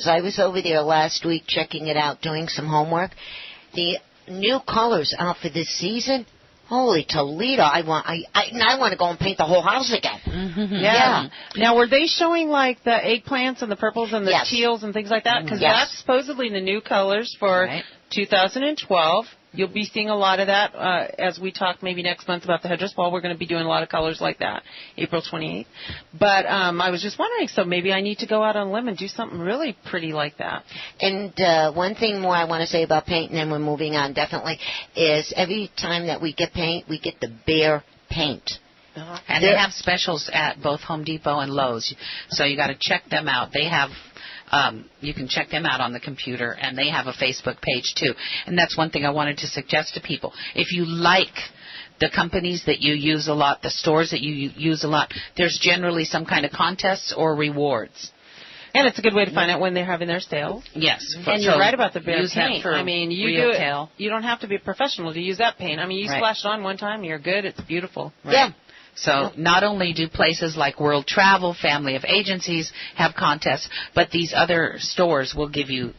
I was over there last week checking it out, doing some homework. The new colors out for this season. Holy Toledo! I want to go and paint the whole house again. Mm-hmm. Yeah. Now, were they showing like the eggplants and the purples and the teals and things like that? Because that's supposedly the new colors for 2012. You'll be seeing a lot of that as we talk maybe next month about the hedgerow ball. We're going to be doing a lot of colors like that, April 28th. But I was just wondering, so maybe I need to go out on a limb and do something really pretty like that. And one thing more I want to say about paint, and then we're moving on definitely, is every time that we get paint, we get the bare paint. And they have specials at both Home Depot and Lowe's, so you got to check them out. They have... you can check them out on the computer, and they have a Facebook page, too. And that's one thing I wanted to suggest to people. If you like the companies that you use a lot, the stores that you use a lot, there's generally some kind of contests or rewards. And it's a good way to find out when they're having their sales. Yes. And you're right about the bare paint. I mean, you don't have to be a professional to use that paint. I mean, you splash it on one time, you're good. It's beautiful. Right? Yeah. So not only do places like World Travel, Family of Agencies have contests, but these other stores will give you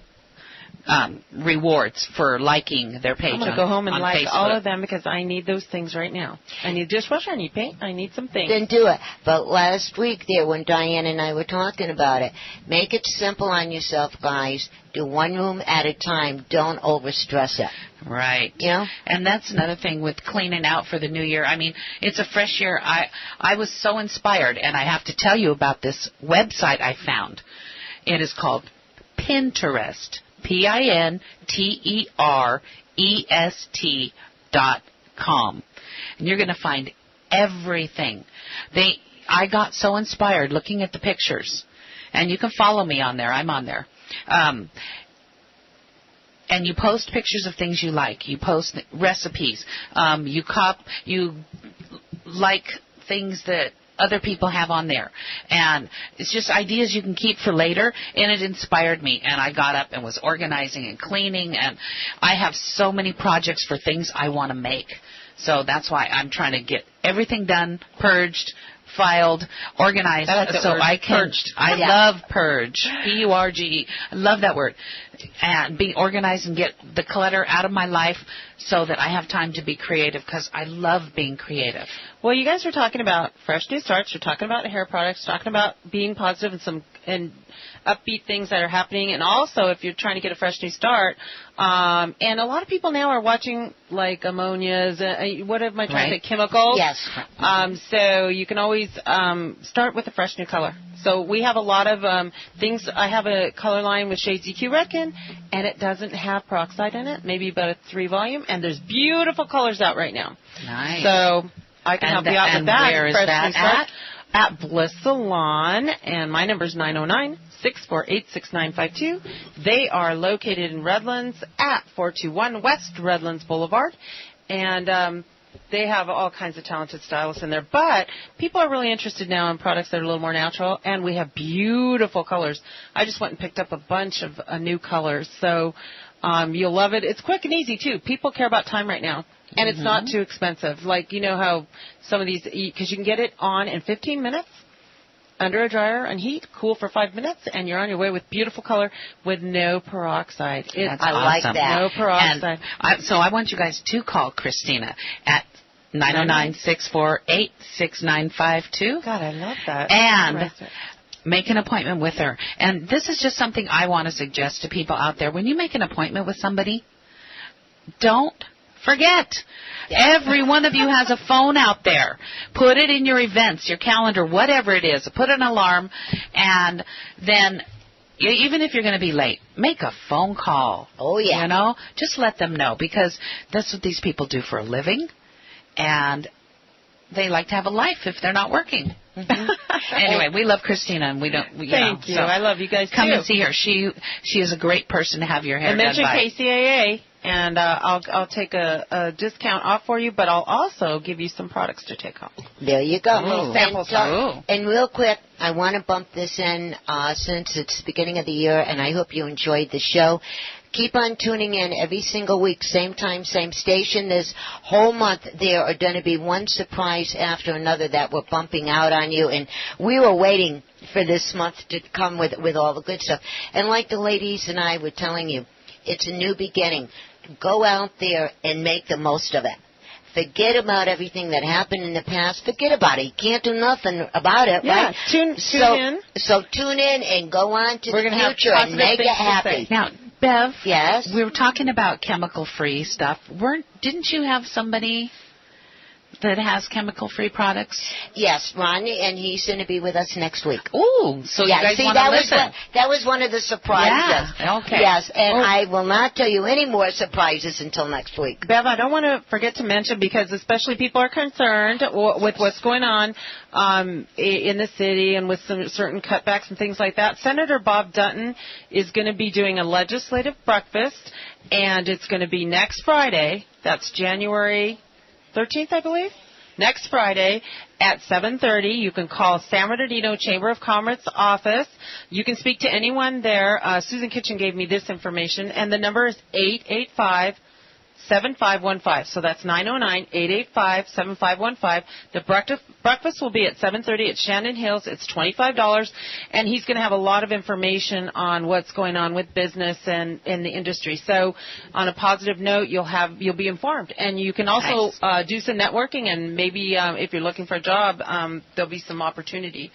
rewards for liking their page. I'm going to go home and like Facebook. all of them because I need those things right now. I need a dishwasher, I need paint, I need some things. Then do it. But last week there when Diane and I were talking about it, make it simple on yourself, guys. Do one room at a time. Don't overstress it. Right. You know? And that's another thing with cleaning out for the new year. I mean, it's a fresh year. I was so inspired, and I have to tell you about this website I found. It is called Pinterest. Pinterest.com. And you're going to find everything. I got so inspired looking at the pictures. And you can follow me on there. I'm on there. And you post pictures of things you like. You post recipes. You like things that other people have on there. And it's just ideas you can keep for later. And it inspired me. And I got up and was organizing and cleaning. And I have so many projects for things I want to make. So that's why I'm trying to get everything done, purged, filed, organized, so I can. Purged. I love purge. P-U-R-G-E. I love that word. And being organized and get the clutter out of my life so that I have time to be creative because I love being creative. Well, you guys are talking about fresh new starts. You're talking about hair products, talking about being positive and upbeat things that are happening. And also, if you're trying to get a fresh new start, and a lot of people now are watching like ammonias, what am I trying to say, chemicals? Yes. So you can always start with a fresh new color. So we have a lot of things. I have a color line with Shades EQ Redken, and it doesn't have peroxide in it, maybe about a 3-volume, and there's beautiful colors out right now. Nice. So I can help you out with that. And where is that at? At Bliss Salon, and my number is 909-648-6952. They are located in Redlands at 421 West Redlands Boulevard, and they have all kinds of talented stylists in there. But people are really interested now in products that are a little more natural, and we have beautiful colors. I just went and picked up a bunch of new colors, so you'll love it. It's quick and easy, too. People care about time right now. And it's not too expensive. Like, you know how some of these, because you can get it on in 15 minutes under a dryer and heat, cool for 5 minutes, and you're on your way with beautiful color with no peroxide. That's I awesome. like that. No peroxide. So I want you guys to call Christina at 909-648-6952. God, I love that. And make an appointment with her. And this is just something I want to suggest to people out there. When you make an appointment with somebody, don't forget. Every one of you has a phone out there. Put it in your events, your calendar, whatever it is. Put an alarm, and then even if you're going to be late, make a phone call. Oh, yeah. You know, just let them know, because that's what these people do for a living, and they like to have a life if they're not working. Anyway, we love Christina, and we don't. Thank you. So I love you guys come too. and see her. She is a great person to have your hair done by. And mention KCAA, and I'll take a discount off for you, but I'll also give you some products to take home. There you go. Ooh. And real quick, I want to bump this in since it's the beginning of the year, and I hope you enjoyed the show. Keep on tuning in every single week, same time, same station. This whole month there are going to be one surprise after another that we're bumping out on you. And we were waiting for this month to come with all the good stuff. And like the ladies and I were telling you, it's a new beginning. Go out there and make the most of it. Forget about everything that happened in the past. Forget about it. You can't do nothing about it, right? Tune in. So tune in and go on to We're the gonna future have and make it positive happy. things to Now, Bev, Yes? we were talking about chemical-free stuff. Didn't you have somebody that has chemical-free products? Yes, Ron, and he's going to be with us next week. Ooh, so you guys want to listen? That was one of the surprises. Yeah, okay. Yes, and I will not tell you any more surprises until next week. Bev, I don't want to forget to mention, because especially people are concerned with what's going on in the city and with some certain cutbacks and things like that. Senator Bob Dutton is going to be doing a legislative breakfast, and it's going to be next Friday. That's January 13th, I believe. Next Friday at 7:30. You can call San Bernardino Chamber of Commerce office. You can speak to anyone there. Susan Kitchen gave me this information, and the number is 885-7515. So that's 909-885-7515. The breakfast will be at 7:30 at Shannon Hills. It's $25, and he's going to have a lot of information on what's going on with business and in the industry. So, on a positive note, you'll be informed, and you can also do some networking, and maybe if you're looking for a job, there'll be some opportunity.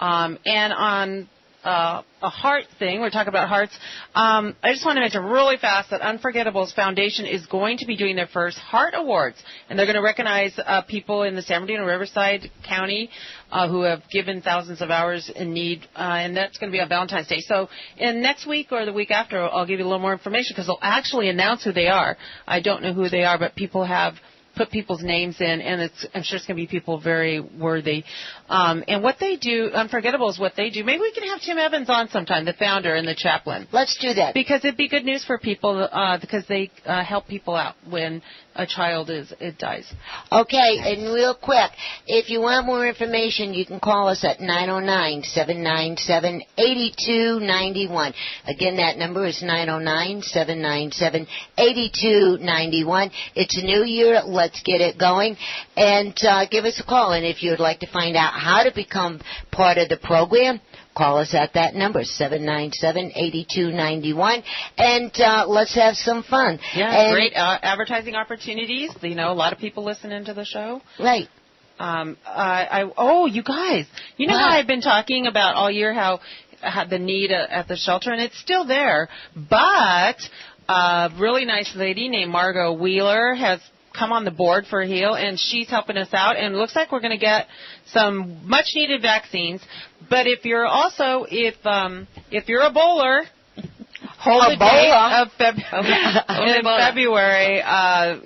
And on a heart thing, we're talking about hearts. I just want to mention really fast that Unforgettables Foundation is going to be doing their first Heart Awards, and they're going to recognize people in the San Bernardino Riverside County who have given thousands of hours in need, and that's going to be on Valentine's Day. So next week or the week after, I'll give you a little more information, because they'll actually announce who they are. I don't know who they are, but people have put people's names in, and I'm sure it's going to be people very worthy. And what they do, Unforgettable is what they do. Maybe we can have Tim Evans on sometime, the founder and the chaplain. Let's do that. Because it'd be good news for people, because they help people out when a child dies. Okay, and real quick, if you want more information, you can call us at 909-797-8291. Again, that number is 909-797-8291. It's a new year. Let's get it going. And give us a call. And if you'd like to find out how to become part of the program, call us at that number, 797-8291, and let's have some fun. Yeah, and great advertising opportunities. You know, a lot of people listening to the show. Right. You guys, you know how I've been talking about all year how the need at the shelter, and it's still there, but a really nice lady named Margot Wheeler has come on the board for HEAL, and she's helping us out, and it looks like we're going to get some much-needed vaccines. But if you're a bowler, hold the date of February.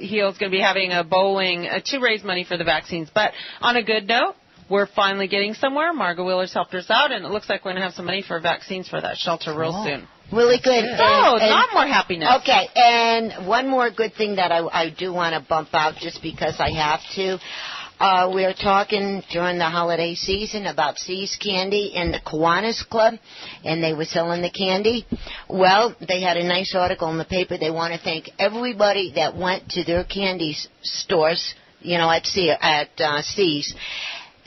HEAL's going to be having a bowling to raise money for the vaccines. But on a good note, we're finally getting somewhere. Margot Wheeler's helped us out, and it looks like we're going to have some money for vaccines for that shelter real soon. Really good. Not more happiness. Okay, and one more good thing that I do want to bump out just because I have to. We were talking during the holiday season about C's Candy and the Kiwanis Club, and they were selling the candy. Well, they had a nice article in the paper. They want to thank everybody that went to their candy stores, at C's.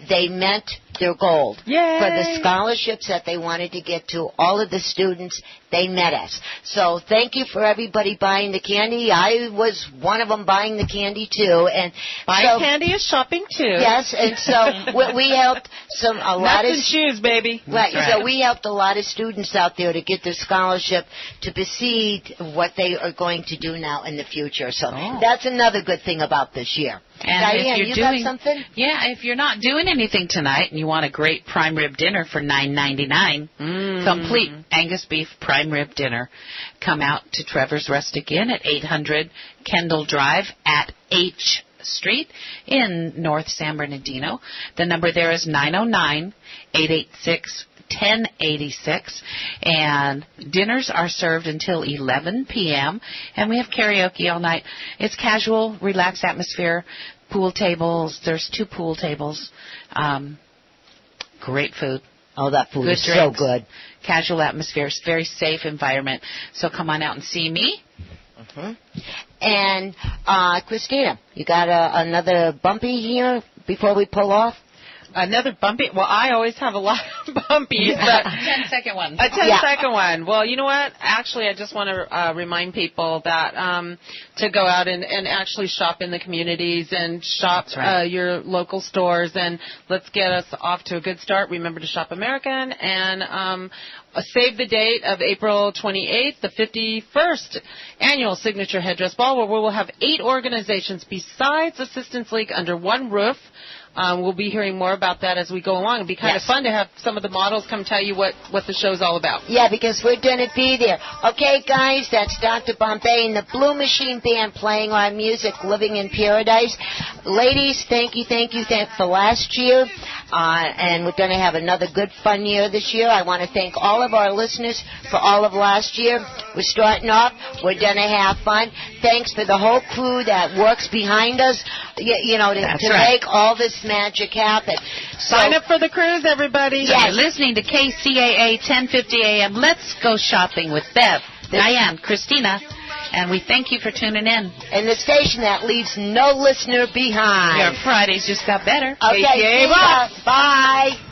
They met their goal. Yay. For the scholarships that they wanted to get to all of the students. They met us. So thank you for everybody buying the candy. I was one of them buying the candy too. And buying candy is shopping too. Yes, and so we helped a lot Nuts of and shoes, baby. Right. So we helped a lot of students out there to get their scholarship to proceed what they are going to do now in the future. So that's another good thing about this year. And Diane, if you're got something? Yeah, if you're not doing anything tonight and you want a great prime rib dinner for $9.99, complete Angus beef prime rib dinner, come out to Trevor's Rustic Inn at 800 Kendall Drive at H Street in North San Bernardino. The number there is 909-886-1086, and dinners are served until 11 p.m., and we have karaoke all night. It's casual, relaxed atmosphere, pool tables. There's 2 pool tables. Great food. Oh, that food is drinks. so good. Casual atmosphere, very safe environment. So come on out and see me. And Christina, you got another bumpy here before we pull off? Another bumpy. Well, I always have a lot of bumpies. But 10-second one. A 10-second one. Well, you know what? Actually, I just want to remind people that to go out and actually shop in the communities and shop your local stores. And let's get us off to a good start. Remember to shop American and save the date of April 28th, the 51st annual Signature Headdress Ball, where we will have 8 organizations besides Assistance League under one roof. We'll be hearing more about that as we go along. It'd be kind of fun to have some of the models come tell you what the show's all about. Yeah, because we're going to be there. Okay, guys, that's Dr. Bombay and the Blue Machine Band playing our music, Living in Paradise. Ladies, thank you for last year. And we're going to have another good, fun year this year. I want to thank all of our listeners for all of last year. We're starting off. We're going to have fun. Thanks for the whole crew that works behind us, to make all this magic happen. So, sign up for the cruise, everybody. Yes. You're listening to KCAA 1050 AM. Let's go shopping with Bev, Diane, Christina, and we thank you for tuning in. And the station that leaves no listener behind. Your Fridays just got better. Okay, KCAA. bye.